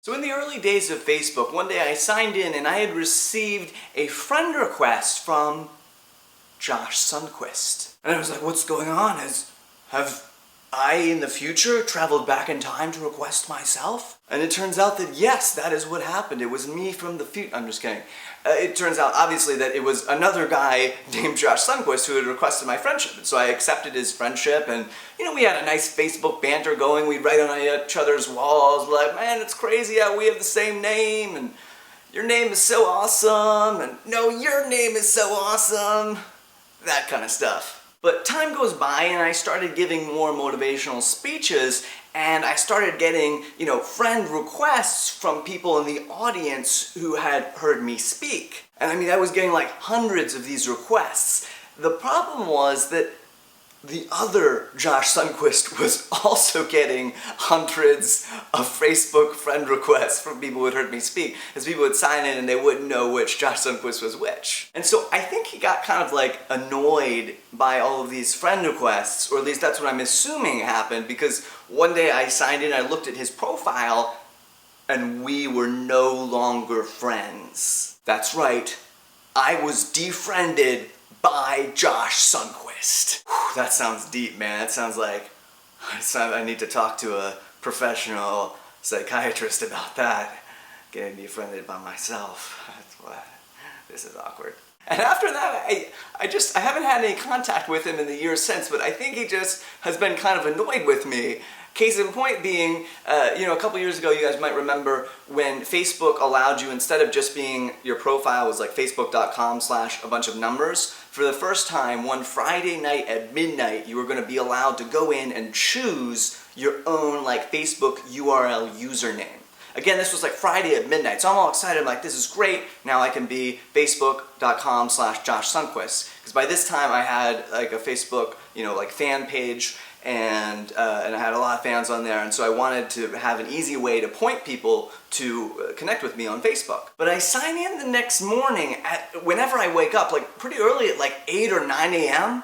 So in the early days of Facebook, one day I signed in and I had received a friend request from JoshSundquist. And I was like, what's going on? Have I in the future traveled back in time to request myself? And it turns out that yes, that is what happened. It was me from the future. I'm just kidding. It turns out obviously that it was another guy named JoshSundquist who had requested my friendship. And so I accepted his friendship, and we had a nice Facebook banter going. We'd write on each other's walls like, man, it's crazy how we have the same name, and your name is so awesome, and no, your name is so awesome. That kind of stuff. But time goes by and I started giving more motivational speeches, and I started getting, friend requests from people in the audience who had heard me speak. And I was getting like hundreds of these requests. The problem was that the other JoshSundquist was also getting hundreds of Facebook friend requests from people who had heard me speak, as people would sign in and they wouldn't know which JoshSundquist was which. And so I think he got kind of like annoyed by all of these friend requests, or at least that's what I'm assuming happened, because one day I signed in, I looked at his profile, and we were no longer friends. That's right, I was defriended by JoshSundquist. That sounds deep, man. That sounds like I need to talk to a professional psychiatrist about that. Getting defriended by myself. That's what. This is awkward. And after that, I haven't had any contact with him in the years since, but I think he just has been kind of annoyed with me. Case in point being, a couple years ago, you guys might remember when Facebook allowed you, instead of just being, your profile was like facebook.com/ a bunch of numbers, for the first time, one Friday night at midnight, you were going to be allowed to go in and choose your own Facebook URL username. Again, this was like Friday at midnight, so I'm all excited. I'm like, this is great. Now I can be facebook.com/JoshSundquist. Because by this time I had like a Facebook, fan page, and I had a lot of fans on there, and so I wanted to have an easy way to point people to connect with me on Facebook. But I sign in the next morning whenever I wake up, pretty early at 8 or 9 a.m.,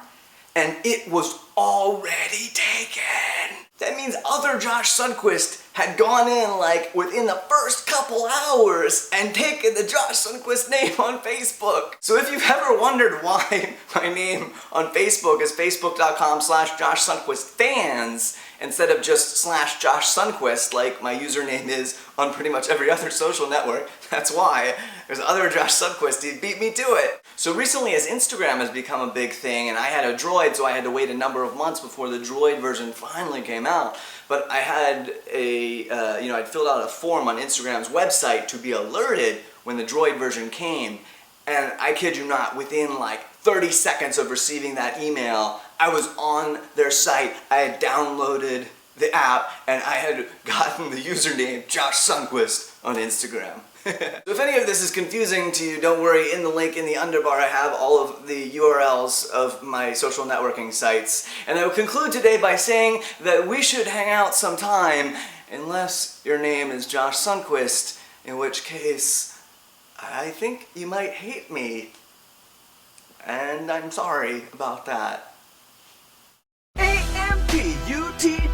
and it was already taken. That means other JoshSundquist had gone in within the first couple hours and taken the JoshSundquist name on Facebook. So if you've ever wondered why my name on Facebook is facebook.com/JoshSundquistFans instead of just /JoshSundquist like my username is on pretty much every other social network, that's why. There's other JoshSundquist, he beat me to it. So recently, as Instagram has become a big thing, and I had a Droid, so I had to wait a number of months before the Droid version finally came out. But I had I'd filled out a form on Instagram's website to be alerted when the Droid version came. And I kid you not, within 30 seconds of receiving that email, I was on their site. I had downloaded the app, and I had gotten the username JoshSundquist on Instagram. So if any of this is confusing to you, don't worry. In the link in the underbar, I have all of the URLs of my social networking sites. And I will conclude today by saying that we should hang out sometime, unless your name is JoshSundquist, in which case I think you might hate me. And I'm sorry about that. AMPUTEE